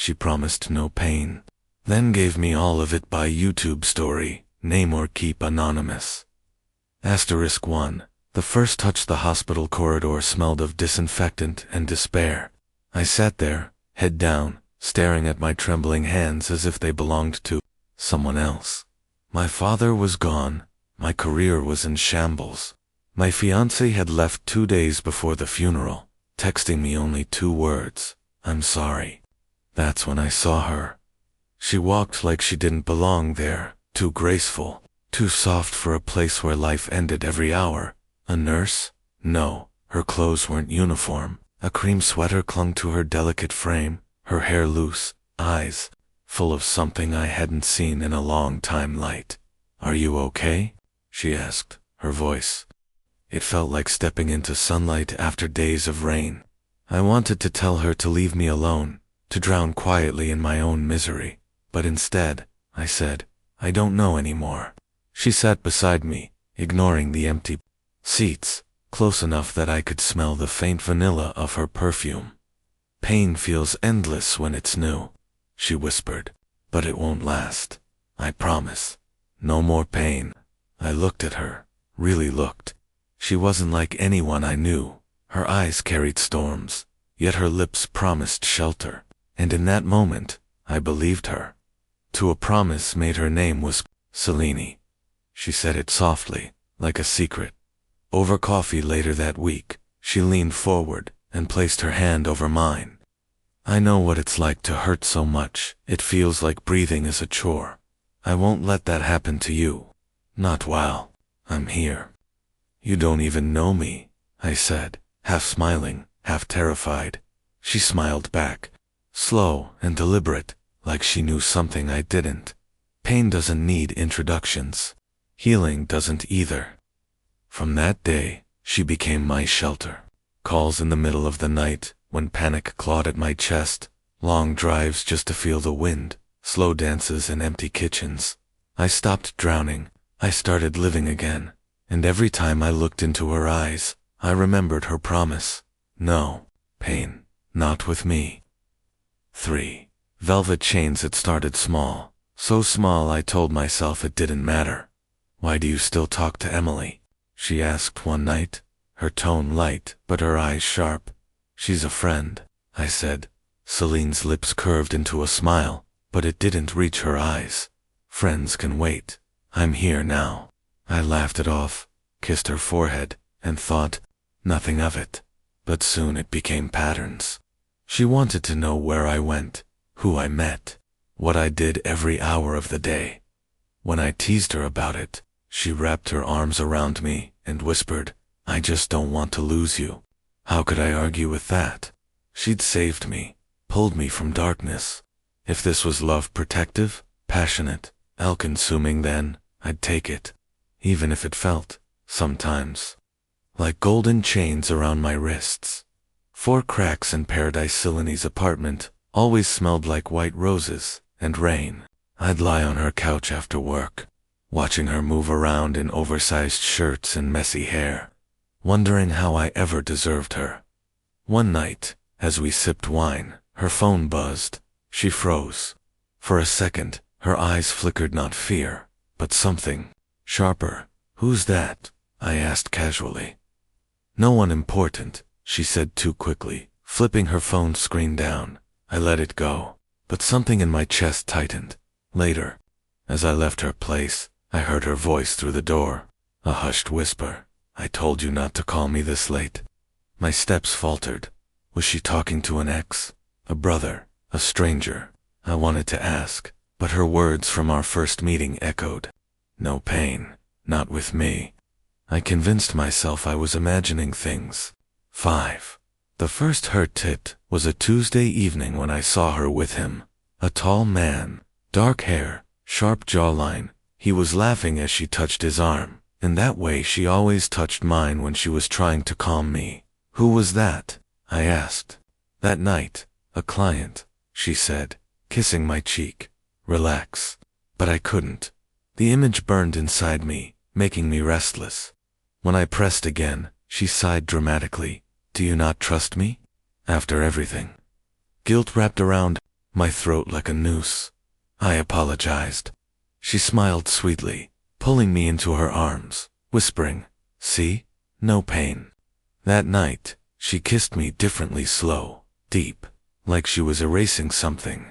She promised no pain. Then gave me all of it by YouTube story, name or keep anonymous. *1. The first touch the hospital corridor smelled of disinfectant and despair. I sat there, head down, staring at my trembling hands as if they belonged to someone else. My father was gone. My career was in shambles. My fiancée had left 2 days before the funeral, texting me only 2 words, "I'm sorry." That's when I saw her. She walked like she didn't belong there, too graceful, too soft for a place where life ended every hour. A nurse? No, her clothes weren't uniform. A cream sweater clung to her delicate frame, her hair loose, eyes full of something I hadn't seen in a long time. Light. "Are you okay?" she asked, her voice. It felt like stepping into sunlight after days of rain. I wanted to tell her to leave me alone, to drown quietly in my own misery. But instead, I said, "I don't know anymore." She sat beside me, ignoring the empty seats, close enough that I could smell the faint vanilla of her perfume. "Pain feels endless when it's new," she whispered, "but it won't last. I promise. No more pain." I looked at her, really looked. She wasn't like anyone I knew. Her eyes carried storms, yet her lips promised shelter. And in that moment, I believed her. To a promise made her name was Selene. She said it softly, like a secret. Over coffee later that week, she leaned forward and placed her hand over mine. "I know what it's like to hurt so much. It feels like breathing is a chore. I won't let that happen to you. Not while I'm here." "You don't even know me," I said, half smiling, half terrified. She smiled back, slow and deliberate, like she knew something I didn't. Pain doesn't need introductions. Healing doesn't either. From that day, she became my shelter. Calls in the middle of the night, when panic clawed at my chest, long drives just to feel the wind, slow dances in empty kitchens. I stopped drowning. I started living again. And every time I looked into her eyes, I remembered her promise. No pain, not with me. 3. Velvet chains. It started small. So small I told myself it didn't matter. "Why do you still talk to Emily?" she asked one night, her tone light but her eyes sharp. "She's a friend," I said. Celine's lips curved into a smile, but it didn't reach her eyes. "Friends can wait. I'm here now." I laughed it off, kissed her forehead, and thought nothing of it. But soon it became patterns. She wanted to know where I went, who I met, what I did every hour of the day. When I teased her about it, she wrapped her arms around me and whispered, "I just don't want to lose you." How could I argue with that? She'd saved me, pulled me from darkness. If this was love protective, passionate, all-consuming, then I'd take it. Even if it felt, sometimes, like golden chains around my wrists. 4 cracks in Paradise. Selene's apartment always smelled like white roses and rain. I'd lie on her couch after work, watching her move around in oversized shirts and messy hair, wondering how I ever deserved her. One night, as we sipped wine, her phone buzzed. She froze. For a second, her eyes flickered not fear, but something sharper. "Who's that?" I asked casually. "No one important," she said too quickly, flipping her phone screen down. I let it go, but something in my chest tightened. Later, as I left her place, I heard her voice through the door. A hushed whisper. "I told you not to call me this late." My steps faltered. Was she talking to an ex? A brother? A stranger? I wanted to ask, but her words from our first meeting echoed. No pain, not with me. I convinced myself I was imagining things. 5. The first hurt hit was a Tuesday evening when I saw her with him. A tall man, dark hair, sharp jawline. He was laughing as she touched his arm. In that way she always touched mine when she was trying to calm me. "Who was that?" I asked. "That night, a client," she said, kissing my cheek. "Relax." But I couldn't. The image burned inside me, making me restless. When I pressed again, she sighed dramatically. "Do you not trust me? After everything?" Guilt wrapped around my throat like a noose. I apologized. She smiled sweetly, pulling me into her arms, whispering, "See? No pain." That night, she kissed me differently, slow, deep, like she was erasing something.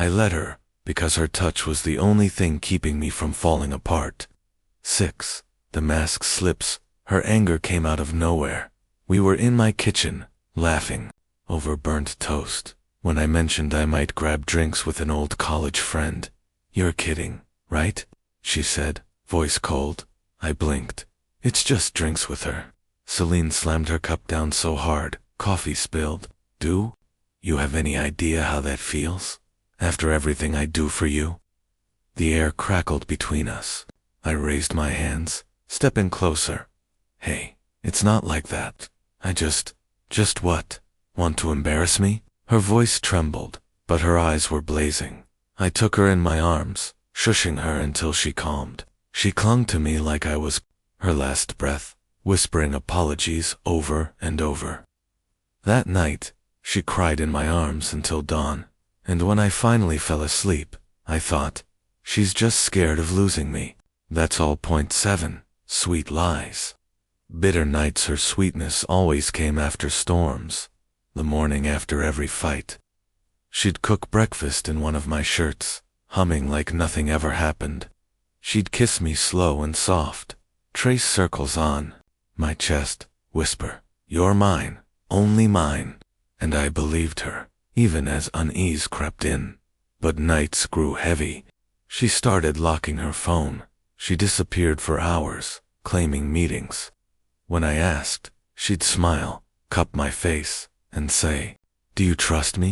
I let her, because her touch was the only thing keeping me from falling apart. 6. The mask slips. Her anger came out of nowhere. We were in my kitchen, laughing, over burnt toast, when I mentioned I might grab drinks with an old college friend. "You're kidding, right?" she said, voice cold. I blinked. "It's just drinks with her." Celine slammed her cup down so hard, coffee spilled. "Do you have any idea how that feels? After everything I do for you?" The air crackled between us. I raised my hands, stepping closer. "Hey, it's not like that. I just what? Want to embarrass me?" Her voice trembled, but her eyes were blazing. I took her in my arms, shushing her until she calmed. She clung to me like I was her last breath, whispering apologies over and over. That night, she cried in my arms until dawn, and when I finally fell asleep, I thought, she's just scared of losing me. That's all. Point 7. Sweet lies. Bitter nights. Her sweetness always came after storms, the morning after every fight. She'd cook breakfast in one of my shirts, humming like nothing ever happened. She'd kiss me slow and soft, trace circles on my chest, whisper, "You're mine, only mine." And I believed her, even as unease crept in. But nights grew heavy. She started locking her phone. She disappeared for hours, claiming meetings. When I asked, she'd smile, cup my face, and say, "Do you trust me?"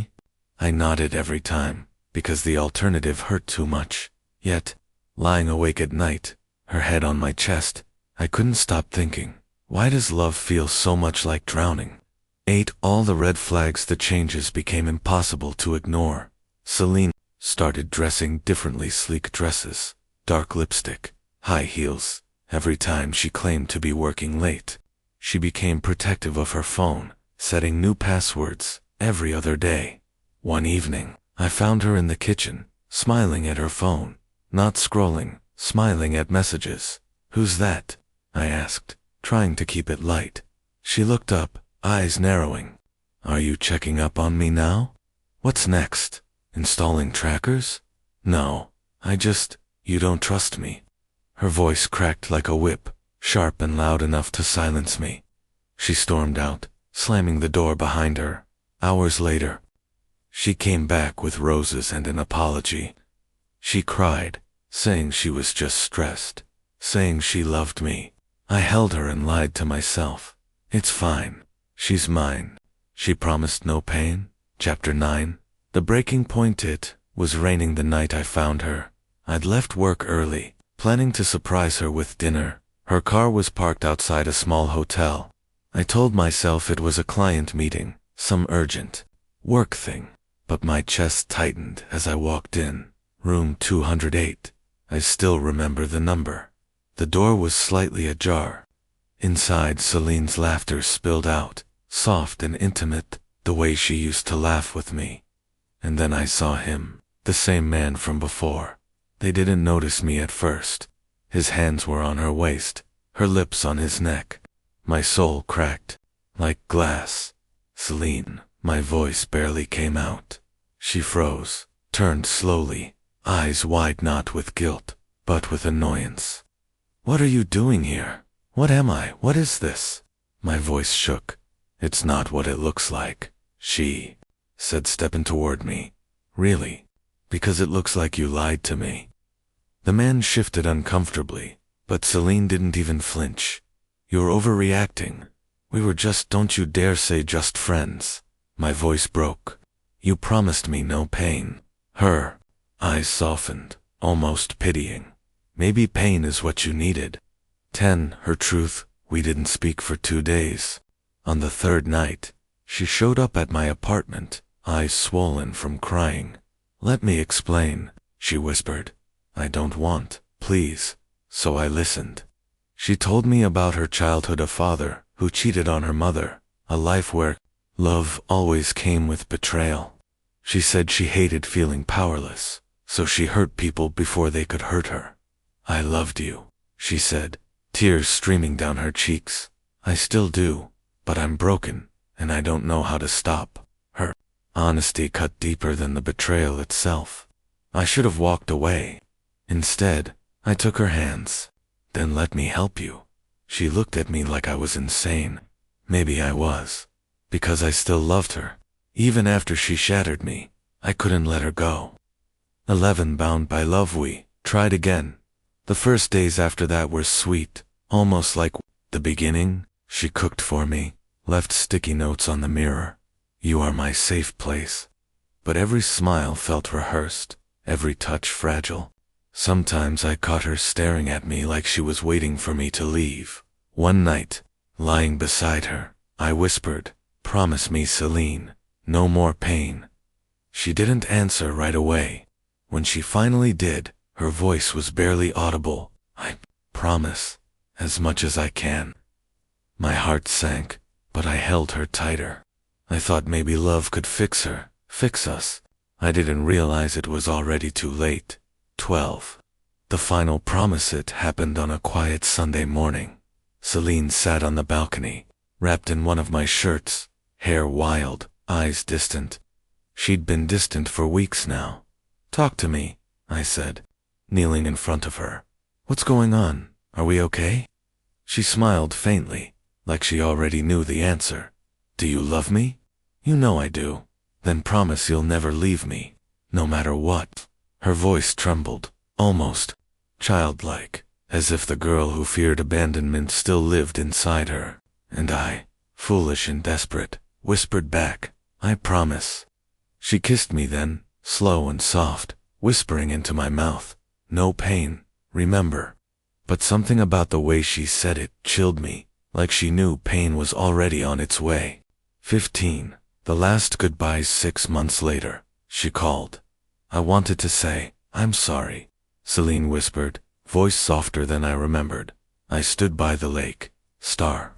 I nodded every time, because the alternative hurt too much. Yet, lying awake at night, her head on my chest, I couldn't stop thinking, why does love feel so much like drowning? 8. All the red flags. The changes became impossible to ignore. Celine started dressing differently, sleek dresses, dark lipstick, high heels. Every time she claimed to be working late. She became protective of her phone, setting new passwords every other day. One evening, I found her in the kitchen, smiling at her phone, not scrolling, smiling at messages. "Who's that?" I asked, trying to keep it light. She looked up, eyes narrowing. "Are you checking up on me now? What's next? Installing trackers?" "No, you don't trust me." Her voice cracked like a whip, sharp and loud enough to silence me. She stormed out, slamming the door behind her. Hours later, she came back with roses and an apology. She cried, saying she was just stressed, saying she loved me. I held her and lied to myself. It's fine. She's mine. She promised no pain. Chapter 9. The breaking point. It was raining the night I found her. I'd left work early, planning to surprise her with dinner. Her car was parked outside a small hotel. I told myself it was a client meeting, some urgent work thing, but my chest tightened as I walked in. Room 208. I still remember the number. The door was slightly ajar. Inside, Celine's laughter spilled out, soft and intimate, the way she used to laugh with me. And then I saw him, the same man from before. They didn't notice me at first. His hands were on her waist, her lips on his neck. My soul cracked, like glass. "Celine," my voice barely came out. She froze, turned slowly, eyes wide, not with guilt, but with annoyance. "What are you doing here? What am I? What is this?" My voice shook. "It's not what it looks like," she said, stepping toward me. "Really? Because it looks like you lied to me." The man shifted uncomfortably, but Celine didn't even flinch. "You're overreacting. We were just, don't you dare say just friends." My voice broke. "You promised me no pain." Her eyes softened, almost pitying. "Maybe pain is what you needed." 10. Her truth. We didn't speak for 2 days. On the third night, she showed up at my apartment, eyes swollen from crying. "Let me explain," she whispered. "I don't want, please." So I listened. She told me about her childhood, a father who cheated on her mother, a life where love always came with betrayal. She said she hated feeling powerless, so she hurt people before they could hurt her. I loved you, she said, tears streaming down her cheeks. I still do, but I'm broken, and I don't know how to stop. Her honesty cut deeper than the betrayal itself. I should have walked away. Instead, I took her hands. Then let me help you. She looked at me like I was insane. Maybe I was, because I still loved her. Even after she shattered me, I couldn't let her go. 11. Bound by love. We tried again. The first days after that were sweet, almost like the beginning. She cooked for me, left sticky notes on the mirror. You are my safe place. But every smile felt rehearsed, every touch fragile. Sometimes I caught her staring at me like she was waiting for me to leave. One night, lying beside her, I whispered, "Promise me, Celine, no more pain." She didn't answer right away. When she finally did, her voice was barely audible. "I promise, as much as I can." My heart sank, but I held her tighter. I thought maybe love could fix her, fix us. I didn't realize it was already too late. 12. The final promise. It happened on a quiet Sunday morning. Celine sat on the balcony, wrapped in one of my shirts, hair wild, eyes distant. She'd been distant for weeks now. "Talk to me," I said, kneeling in front of her. "What's going on? Are we okay?" She smiled faintly, like she already knew the answer. "Do you love me?" "You know I do." "Then promise you'll never leave me, no matter what." Her voice trembled, almost childlike, as if the girl who feared abandonment still lived inside her. And I, foolish and desperate, whispered back, "I promise." She kissed me then, slow and soft, whispering into my mouth, "No pain, remember." But something about the way she said it chilled me, like she knew pain was already on its way. 15. The last goodbyes. 6 months later, she called. "I wanted to say, I'm sorry," Celine whispered, voice softer than I remembered. I stood by the lake, star